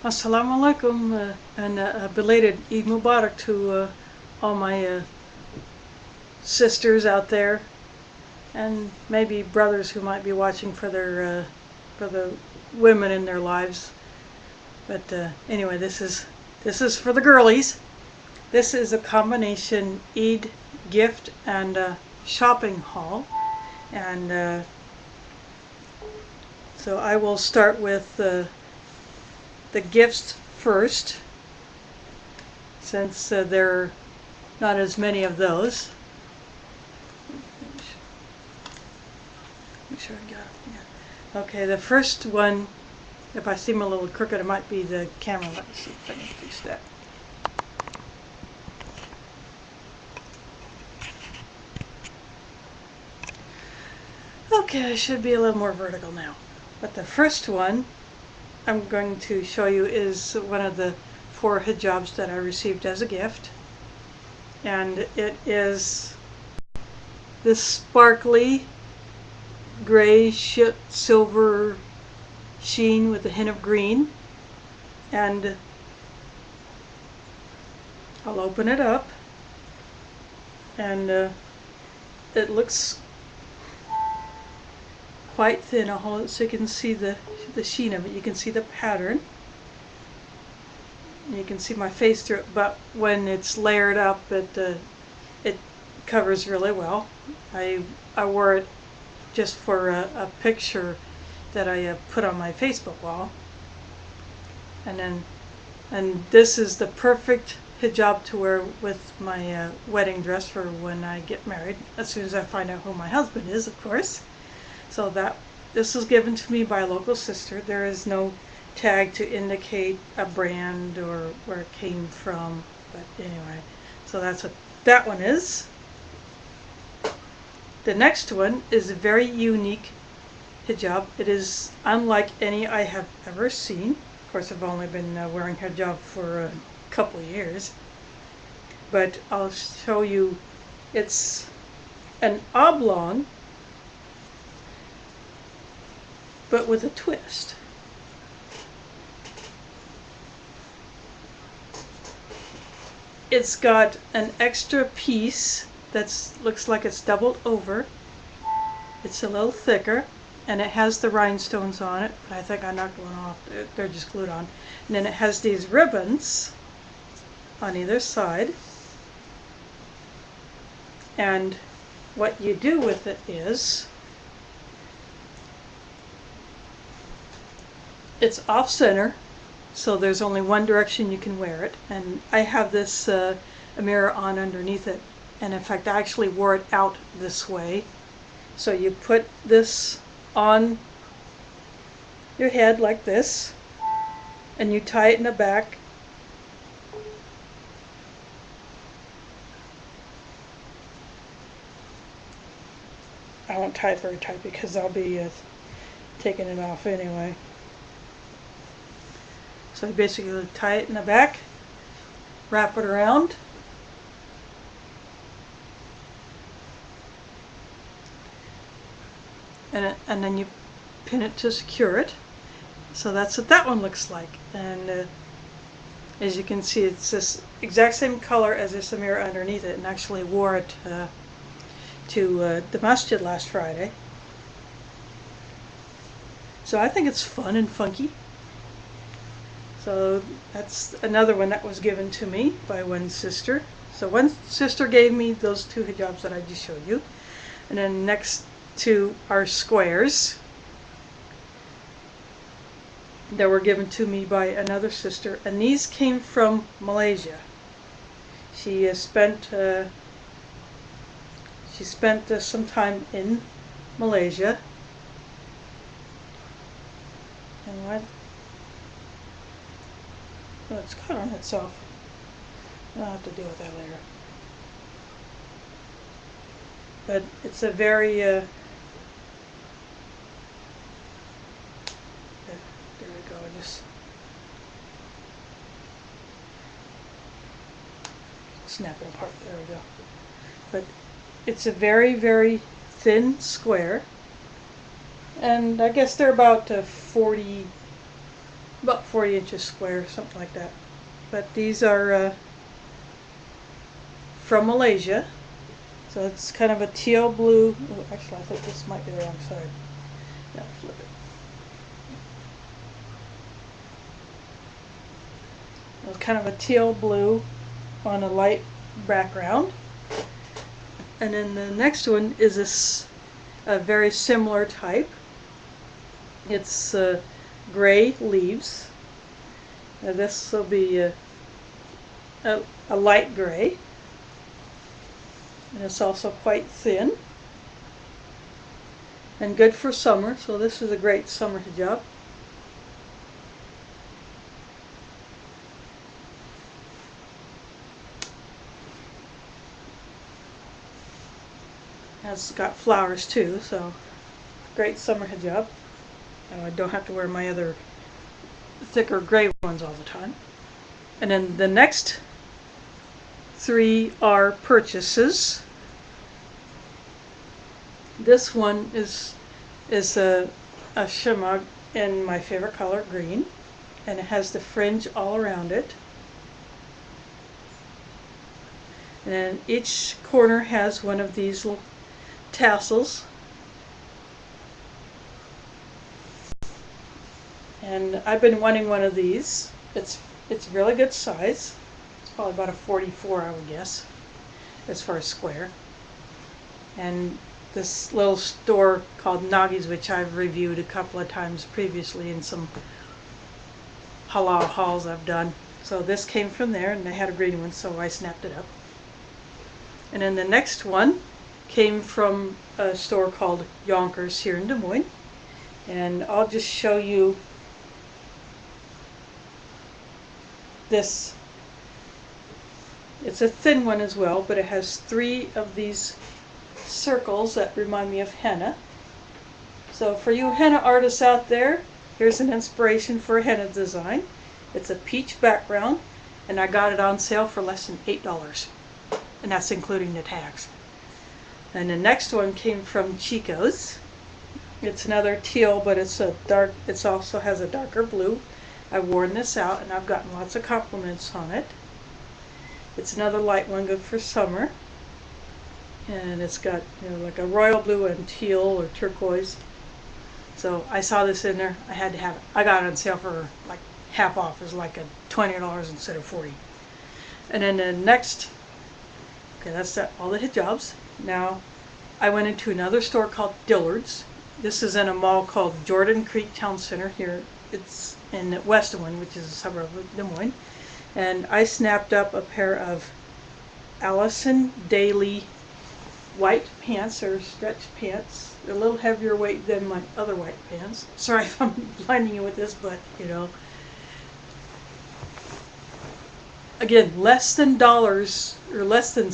Assalamu alaikum and belated Eid Mubarak to all my sisters out there and maybe brothers who might be watching for the women in their lives. But anyway, this is for the girlies. This is a combination Eid gift and shopping haul, and so I will start with the gifts first, since there are not as many of those. Make sure I got it. Yeah. Okay, the first one, if I seem a little crooked, it might be the camera. Let me see if I can fix that. Okay, I should be a little more vertical now. But the first one I'm going to show you is one of the 4 hijabs that I received as a gift. And it is this sparkly gray silver sheen with a hint of green. And I'll open it up, and it looks quite thin. I'll hold it so you can see the sheen of it. You can see the pattern. You can see my face through it, but when it's layered up, it covers really well. I wore it just for a picture that I put on my Facebook wall, and this is the perfect hijab to wear with my wedding dress for when I get married, as soon as I find out who my husband is, of course. So this was given to me by a local sister. There is no tag to indicate a brand or where it came from, but anyway, so that's what that one is. The next one is a very unique hijab. It is unlike any I have ever seen. Of course, I've only been wearing hijab for a couple of years, but I'll show you. It's an oblong, but with a twist. It's got an extra piece that looks like it's doubled over. It's a little thicker, and it has the rhinestones on it, but I think I knocked one off. They're just glued on. And then it has these ribbons on either side. And what you do with it is, it's off center, so there's only one direction you can wear it. And I have this a mirror on underneath it, and in fact I actually wore it out this way. So you put this on your head like this, and you tie it in the back. I won't tie it very tight because I'll be taking it off anyway. So you basically tie it in the back, wrap it around, and then you pin it to secure it. So that's what that one looks like. And as you can see, it's this exact same color as this mirror underneath it, and actually wore it to the masjid last Friday. So I think it's fun and funky. So that's another one that was given to me by one sister. So one sister gave me those 2 hijabs that I just showed you. And then next to are squares that were given to me by another sister. And these came from Malaysia. She spent some time in Malaysia. And what? Well, it's cut on itself. I'll have to deal with that later. But it's a very there we go. Just snap it apart. There we go. But it's a very, very thin square, and I guess they're about 40 about 40 inches square, something like that. But these are from Malaysia. So it's kind of a teal blue. Oh, actually, I think this might be the wrong side. Yeah, flip it. It's kind of a teal blue on a light background. And then the next one is this a very similar type. It's gray leaves. Now this will be a light gray. And it's also quite thin. And good for summer, so this is a great summer hijab. It's got flowers too, so great summer hijab. I don't have to wear my other thicker gray ones all the time. And then the next three are purchases. This one is a shemagh in my favorite color, green, and it has the fringe all around it. And then each corner has one of these little tassels. And I've been wanting one of these. It's really good size. It's probably about a 44, I would guess, as far as square. And this little store called Noggies, which I've reviewed a couple of times previously in some halal hauls I've done. So this came from there, and they had a green one, so I snapped it up. And then the next one came from a store called Yonkers here in Des Moines. And I'll just show you this. It's a thin one as well, but it has three of these circles that remind me of henna. So for you henna artists out there, here's an inspiration for a henna design. It's a peach background, and I got it on sale for less than $8, and that's including the tax. And the next one came from Chico's. It's another teal, but it's a dark. It also has a darker blue. I've worn this out, and I've gotten lots of compliments on it. It's another light one, good for summer. And it's got, you know, like a royal blue and teal or turquoise. So I saw this in there. I had to have it. I got it on sale for like half off. It was like a $20 instead of $40. And then the next, okay, that's all the hijabs. Now I went into another store called Dillard's. This is in a mall called Jordan Creek Town Center here. It's in West Des Moines, which is a suburb of Des Moines. And I snapped up a pair of Allison Daly white pants, or stretch pants. They're a little heavier weight than my other white pants. Sorry if I'm blinding you with this, but you know. Again, less than dollars, or less than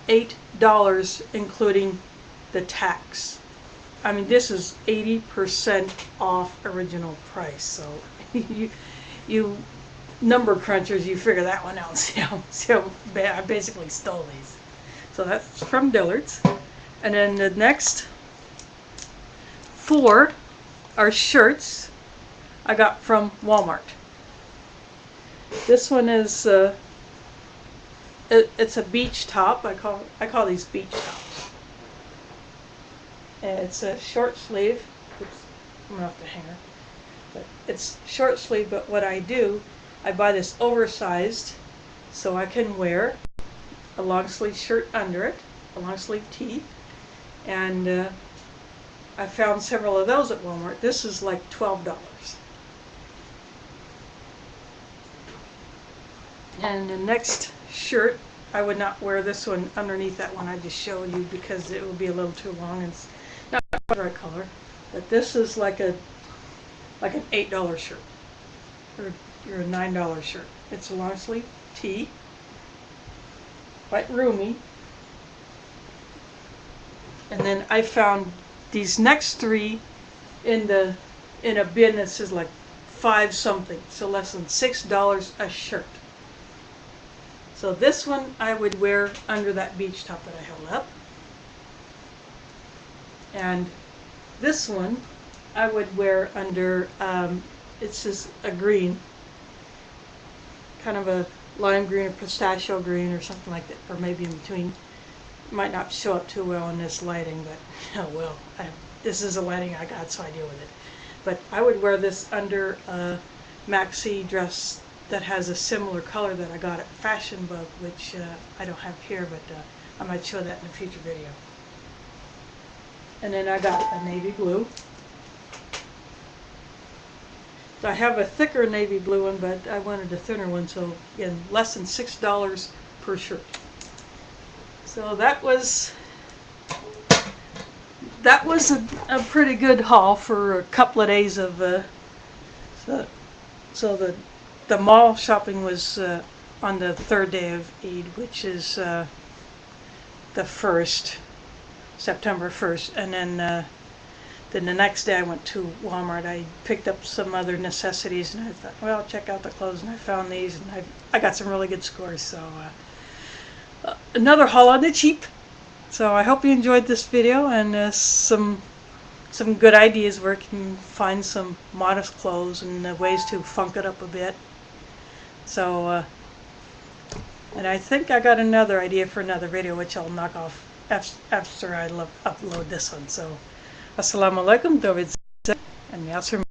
$8 including the tax. I mean, this is 80% off original price. So you number crunchers, you figure that one out. See how bad I basically stole these. So that's from Dillard's. And then the next four are shirts I got from Walmart. This one is it's a beach top. I call these beach tops. And it's a short sleeve. Oops, I'm off the hanger. But it's short sleeve. But what I do, I buy this oversized so I can wear a long sleeve shirt under it, a long sleeve tee, and I found several of those at Walmart. This is like $12. And the next shirt, I would not wear this one underneath that one I just showed you because it would be a little too long and it's not the right color. But this is like an $8 shirt or a $9 shirt. It's a long sleeve tee, quite roomy. And then I found these next three in a bin that says like 5 something, so less than $6 a shirt. So this one I would wear under that beach top that I held up. And this one I would wear under it's just a green, kind of a lime green or pistachio green or something like that, or maybe in between. Might not show up too well in this lighting, but oh well. This is the lighting I got, so I deal with it. But I would wear this under a maxi dress that has a similar color that I got at Fashion Bug, which I don't have here, but I might show that in a future video. And then I got a navy blue. So I have a thicker navy blue one, but I wanted a thinner one, so again, less than $6 per shirt. So that was a pretty good haul for a couple of days of so the mall shopping was on the third day of Eid, which is the 1st, September 1st, and then the next day I went to Walmart. I picked up some other necessities, and I thought, well, I'll check out the clothes, and I found these, and I got some really good scores. So another haul on the cheap. So I hope you enjoyed this video, and some good ideas where you can find some modest clothes and ways to funk it up a bit. So and I think I got another idea for another video, which I'll knock off after I upload this one. So assalamu alaikum, David, and Yasser.